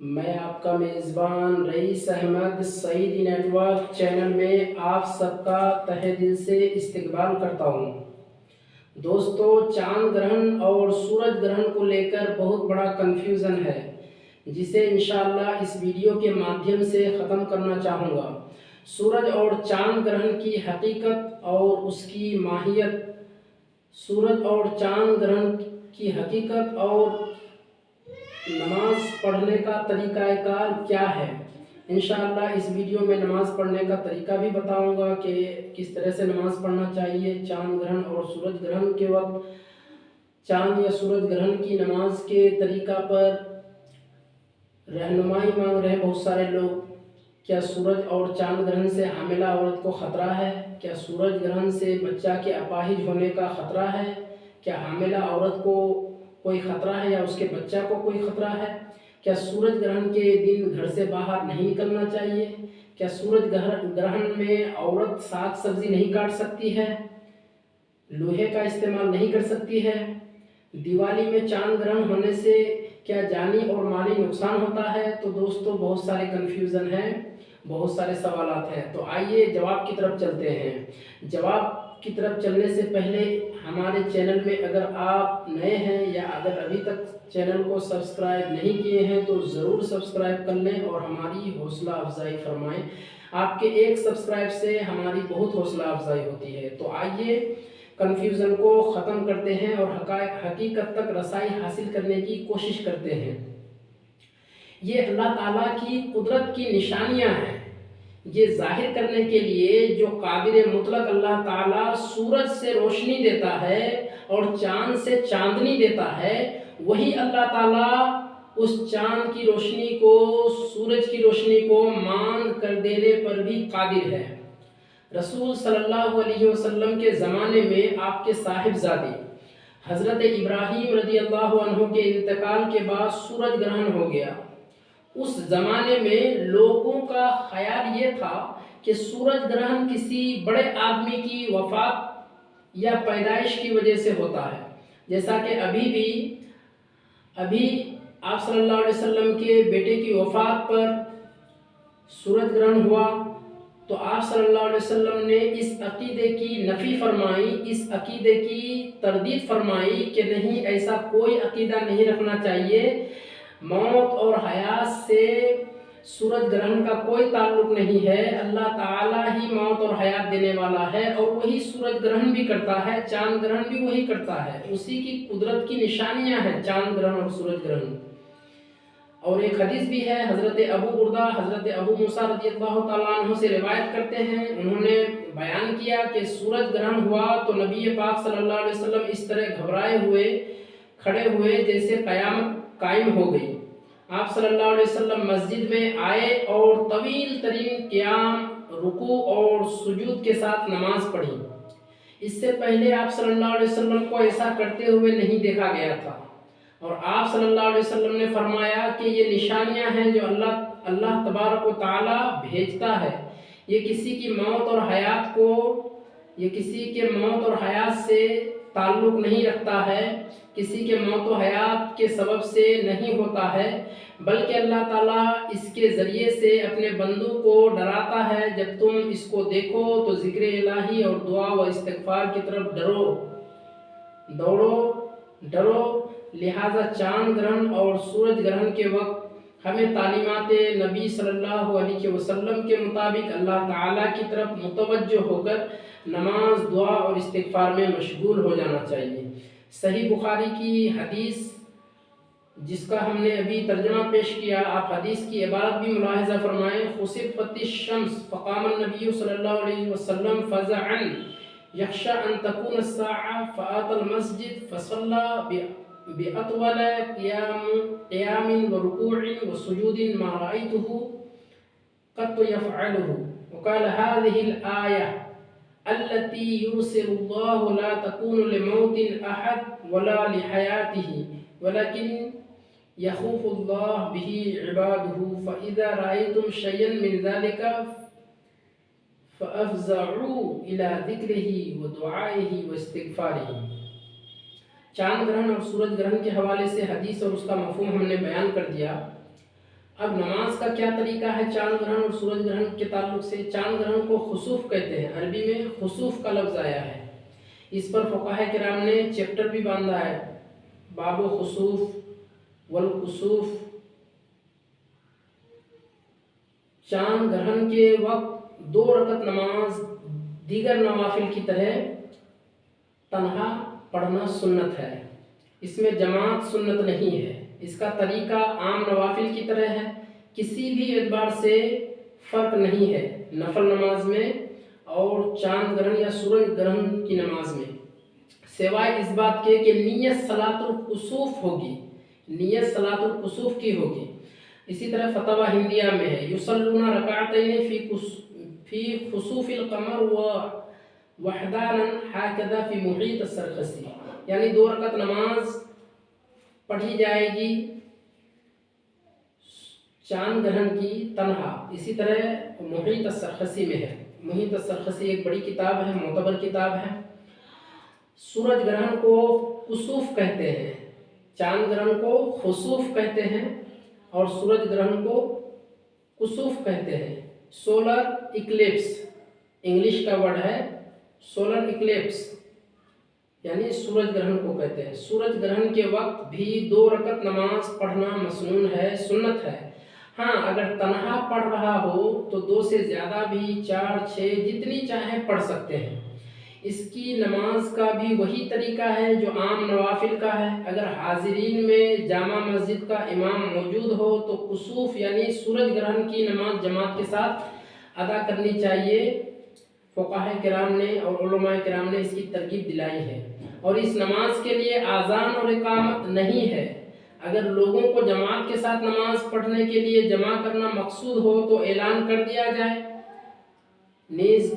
میں آپ کا میزبان Raees Ahmed Saeedi network channel میں آپ سب کا تہہ دل سے استقبال کرتا ہوں۔ دوستو، چاند گرہن اور سورج گرہن کو لے کر بہت بڑا کنفیوژن ہے، جسے انشاءاللہ اس ویڈیو کے مادھیم سے ختم کرنا چاہوں گا۔ سورج اور چاند گرہن کی حقیقت اور اس کی ماہیت، سورج اور چاند گرہن کی حقیقت اور نماز پڑھنے کا طریقہ کار کیا ہے۔ انشاءاللہ اس ویڈیو میں نماز پڑھنے کا طریقہ بھی بتاؤں گا کہ کس طرح سے نماز پڑھنا چاہیے۔ چاند گرہن اور سورج گرہن کے وقت چاند یا سورج گرہن کی نماز کے طریقہ پر رہنمائی مانگ رہے بہت سارے لوگ۔ کیا سورج اور چاند گرہن سے حاملہ عورت کو خطرہ ہے؟ کیا سورج گرہن سے بچہ کے اپاہج ہونے کا خطرہ ہے؟ کیا حاملہ عورت کو کوئی خطرہ ہے یا اس کے بچہ کو کوئی خطرہ ہے؟ کیا سورج گرہن کے دن گھر سے باہر نہیں نکلنا چاہیے؟ کیا سورج گرہن میں عورت ساگ سبزی نہیں کاٹ سکتی ہے؟ لوہے کا استعمال نہیں کر سکتی ہے؟ دیوالی میں چاند گرہن ہونے سے کیا جانی اور مالی نقصان ہوتا ہے؟ تو دوستو، بہت سارے کنفیوژن ہیں، بہت سارے سوالات ہیں، تو آئیے جواب کی طرف چلتے ہیں۔ جواب کی طرف چلنے سے پہلے ہمارے چینل میں اگر آپ نئے ہیں یا اگر ابھی تک چینل کو سبسکرائب نہیں کیے ہیں تو ضرور سبسکرائب کر لیں اور ہماری حوصلہ افزائی فرمائیں۔ آپ کے ایک سبسکرائب سے ہماری بہت حوصلہ افزائی ہوتی ہے۔ تو آئیے کنفیوژن کو ختم کرتے ہیں اور حقیقت تک رسائی حاصل کرنے کی کوشش کرتے ہیں۔ یہ اللہ تعالیٰ کی قدرت کی نشانیاں ہیں۔ یہ ظاہر کرنے کے لیے جو قادر مطلق اللہ تعالیٰ سورج سے روشنی دیتا ہے اور چاند سے چاندنی دیتا ہے، وہی اللہ تعالیٰ اس چاند کی روشنی کو، سورج کی روشنی کو ماند کر دینے پر بھی قادر ہے۔ رسول صلی اللہ علیہ وسلم کے زمانے میں آپ کے صاحبزادے حضرت ابراہیم رضی اللہ عنہ کے انتقال کے بعد سورج گرہن ہو گیا۔ اس زمانے میں لوگوں کا خیال یہ تھا کہ سورج گرہن کسی بڑے آدمی کی وفات یا پیدائش کی وجہ سے ہوتا ہے، جیسا کہ ابھی آپ صلی اللہ علیہ وسلم کے بیٹے کی وفات پر سورج گرہن ہوا تو آپ صلی اللہ علیہ وسلم نے اس عقیدے کی نفی فرمائی، اس عقیدے کی تردید فرمائی کہ نہیں، ایسا کوئی عقیدہ نہیں رکھنا چاہیے، موت اور حیات سے سورج گرہن کا کوئی تعلق نہیں ہے، اللہ تعالیٰ ہی موت اور حیات دینے والا ہے اور وہی سورج گرہن بھی کرتا ہے، چاند گرہن بھی وہی کرتا ہے، اسی کی قدرت کی نشانیاں ہیں چاند گرہن اور سورج گرہن۔ اور ایک حدیث بھی ہے، حضرت ابو بردہ حضرت ابو موسیٰ رضی اللہ تعالیٰ عنہ سے روایت کرتے ہیں، انہوں نے بیان کیا کہ سورج گرہن ہوا تو نبی پاک صلی اللہ علیہ وسلم اس طرح گھبرائے ہوئے کھڑے ہوئے جیسے قیامت قائم ہو گئی۔ آپ صلی اللہ علیہ وسلم مسجد میں آئے اور طویل ترین قیام، رکوع اور سجود کے ساتھ نماز پڑھی۔ اس سے پہلے آپ صلی اللہ علیہ وسلم کو ایسا کرتے ہوئے نہیں دیکھا گیا تھا، اور آپ صلی اللہ علیہ وسلم نے فرمایا کہ یہ نشانیاں ہیں جو اللہ تبارک و تعالی بھیجتا ہے، یہ کسی کی موت اور حیات سے تعلق نہیں رکھتا ہے، کسی کے موت و حیات کے سبب سے نہیں ہوتا ہے، بلکہ اللہ تعالیٰ اس کے ذریعے سے اپنے بندوں کو ڈراتا ہے۔ جب تم اس کو دیکھو تو ذکر الہی اور دعا و استغفار کی طرف ڈرو۔ لہذا چاند گرہن اور سورج گرہن کے وقت ہمیں تعلیمات نبی صلی اللہ علیہ وسلم کے مطابق اللہ تعالیٰ کی طرف متوجہ ہو کر نماز، دعا اور استغفار میں مشغول ہو جانا چاہیے۔ صحیح بخاری کی حدیث جس کا ہم نے ابھی ترجمہ پیش کیا، آپ حدیث کی عبارت بھی ملاحظہ فرمائیں۔ خسفت الشمس فقام النبی صلی اللہ علیہ وسلم فزعا یخشى ان تكون الساعة فآتى المسجد فصلى بأطول قيام وركوع وسجود ما رأيته قط يفعله، وقال هذه الآية التي يرسل الله لا تكون لموت أحد ولا لحياته ولكن يخوف الله به عباده، فإذا رأيتم شيئا من ذلك فافزعوا الى ذکرہ ودعائہ واستغفارہ۔ چاند گرہن اور سورج گرہن کے حوالے سے حدیث اور اس کا مفہوم ہم نے بیان کر دیا۔ اب نماز کا کیا طریقہ ہے چاند گرہن اور سورج گرہن کے تعلق سے؟ چاند گرہن کو خسوف کہتے ہیں، عربی میں خسوف کا لفظ آیا ہے۔ اس پر فقہاء کرام نے چیپٹر بھی باندھا ہے، باب خسوف والکسوف۔ چاند گرہن کے وقت 2 رکعت نماز دیگر نوافل کی طرح تنہا پڑھنا سنت ہے، اس میں جماعت سنت نہیں ہے۔ اس کا طریقہ عام نوافل کی طرح ہے، کسی بھی اعتبار سے فرق نہیں ہے نفل نماز میں اور چاند گرہن یا سورج گرہن کی نماز میں، سوائے اس بات کے کہ نیت صلاۃ الکسوف ہوگی، نیت صلاۃ الکسوف کی ہوگی۔ اسی طرح فتاوی ہندیہ میں ہے یصلون رکعتین فی خسوف القمر وحدانا ہکذا فی محیط السرخسی، یعنی 2 رکعت نماز پڑھی جائے گی چاند گرہن کی تنہا، اسی طرح محیط السرخسی میں ہے۔ محیط السرخسی ایک بڑی کتاب ہے، معتبر کتاب ہے۔ سورج گرہن کو کسوف کہتے ہیں، چاند گرہن کو خسوف کہتے ہیں اور سورج گرہن کو کسوف کہتے ہیں۔ سولر اکلپس انگلش کا ورڈ ہے، سولر اکلپس یعنی سورج گرہن کو کہتے ہیں۔ سورج گرہن کے وقت بھی 2 رکعت نماز پڑھنا مسنون ہے، سنت ہے۔ ہاں اگر تنہا پڑھ رہا ہو تو 2 سے زیادہ بھی، 4 6 جتنی چاہے پڑھ سکتے ہیں۔ اس کی نماز کا بھی وہی طریقہ ہے جو عام نوافل کا ہے۔ اگر حاضرین میں جامع مسجد کا امام موجود ہو تو کسوف یعنی سورج گرہن کی نماز جماعت کے ساتھ ادا کرنی چاہیے۔ فقہاء کرام نے اور علماء کرام نے اس کی ترغیب دلائی ہے، اور اس نماز کے لیے اذان اور اقامت نہیں ہے۔ اگر لوگوں کو جماعت کے ساتھ نماز پڑھنے کے لیے جمع کرنا مقصود ہو تو اعلان کر دیا جائے۔ نیز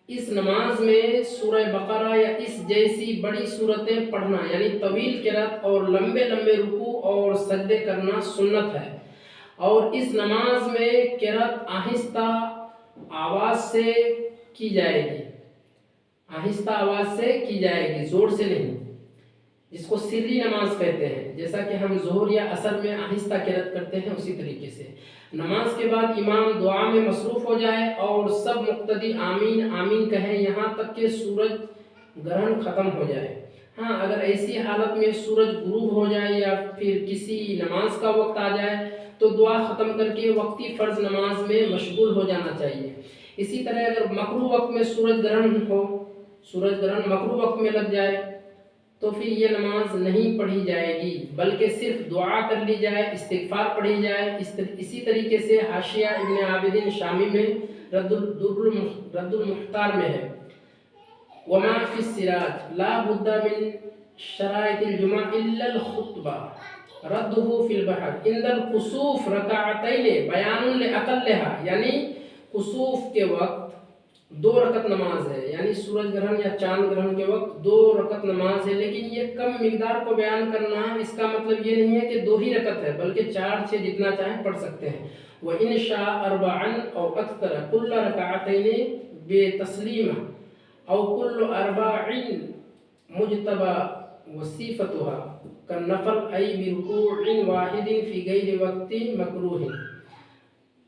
اس نماز میں سورہ بقرہ یا اس جیسی بڑی صورتیں پڑھنا یعنی طویل قرات اور لمبے لمبے رکوع اور سجدے کرنا سنت ہے، اور اس نماز میں قرات آہستہ آواز سے کی جائے گی، آہستہ آواز سے کی جائے گی، زور سے نہیں، جس کو سری نماز کہتے ہیں، جیسا کہ ہم ظہر یا عصر میں آہستہ قرات کرتے ہیں اسی طریقے سے۔ نماز کے بعد امام دعا میں مصروف ہو جائے اور سب مقتدی آمین آمین کہیں یہاں تک کہ سورج گرہن ختم ہو جائے۔ ہاں اگر ایسی حالت میں سورج غروب ہو جائے یا پھر کسی نماز کا وقت آ جائے تو دعا ختم کر کے وقتی فرض نماز میں مشغول ہو جانا چاہیے۔ اسی طرح اگر مکروہ وقت میں سورج گرہن ہو، سورج گرہن مکروہ وقت میں لگ جائے تو پھر یہ نماز نہیں پڑھی جائے گی، بلکہ صرف دعا کر لی جائے، استغفار پڑھی جائے۔ اسی طریقے سے حاشیہ ابن عابدین شامی میں رد المختار میں ہے وما فی السراج لا بد من شرائط الجمعہ الا الخطبہ رده فی البحر عند الکسوف رکعتین بیان لاقلها، یعنی کسوف کے وقت 2 رکعت نماز ہے، یعنی سورج گرہن یا چاند گرہن کے وقت 2 رکعت نماز ہے، لیکن یہ کم مقدار کو بیان کرنا اس کا مطلب یہ نہیں ہے کہ 2 ہی رکعت ہے، بلکہ 4 6 جتنا چاہیں پڑھ سکتے ہیں۔ وَإِنْ شَاءَ أَرْبَعًا أَوْ أَكْثَرَ كُلَّ رَكَعَتَيْنِ بِتَسْلِيمَةٍ أَوْ كُلُّ أَرْبَعٍ مُجْتَبَى وَصِيفَتُهَا كَالنَّفْلِ أَيْ بِرُكُوعٍ وَاحِدٍ فِي غَيْرِ وَقْتٍ مَكْرُوهٍ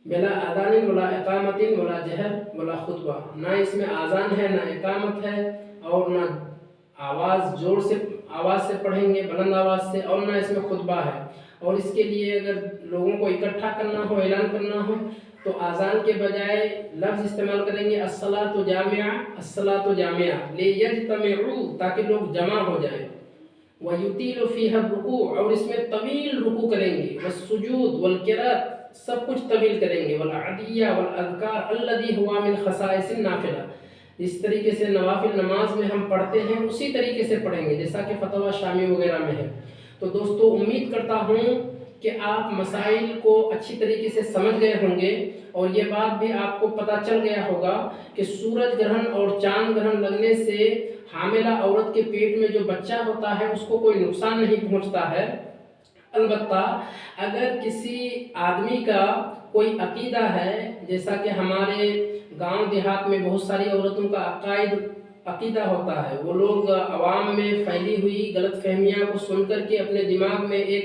بلا اذان ولا اقامت ولا جہر ولا خطبہ، نہ اس میں اذان ہے نہ اقامت ہے اور نہ زور سے آواز سے پڑھیں گے بلند آواز سے، اور نہ اس میں خطبہ ہے۔ اور اس کے لیے اگر لوگوں کو اکٹھا کرنا ہو، اعلان کرنا ہو تو اذان کے بجائے لفظ استعمال کریں گے الصلاۃ جامعہ، الصلاۃ جامعہ لیجتمعوا، تاکہ لوگ جمع ہو جائیں۔ وَيُطِيلُ فِيهَا الرُّكُوعَ، اور اس میں طویل رکوع کریں گے، والسجود والقراءۃ، سب کچھ طویل کریں گے، والعدیہ والاذکار الذی ہوا من خصائص النافلہ، اس طریقے سے نوافل نماز میں ہم پڑھتے ہیں اسی طریقے سے پڑھیں گے جیسا کہ فتویٰ شامی وغیرہ میں ہے۔ تو دوستو امید کرتا ہوں کہ آپ مسائل کو اچھی طریقے سے سمجھ گئے ہوں گے، اور یہ بات بھی آپ کو پتہ چل گیا ہوگا کہ سورج گرہن اور چاند گرہن لگنے سے حاملہ عورت کے پیٹ میں جو بچہ ہوتا ہے اس کو کوئی نقصان نہیں پہنچتا ہے۔ البتہ اگر کسی آدمی کا کوئی عقیدہ ہے، جیسا کہ ہمارے گاؤں دیہات میں بہت ساری عورتوں کا عقیدہ ہوتا ہے، وہ لوگ عوام میں پھیلی ہوئی غلط فہمیاں کو سن کر کے اپنے دماغ میں ایک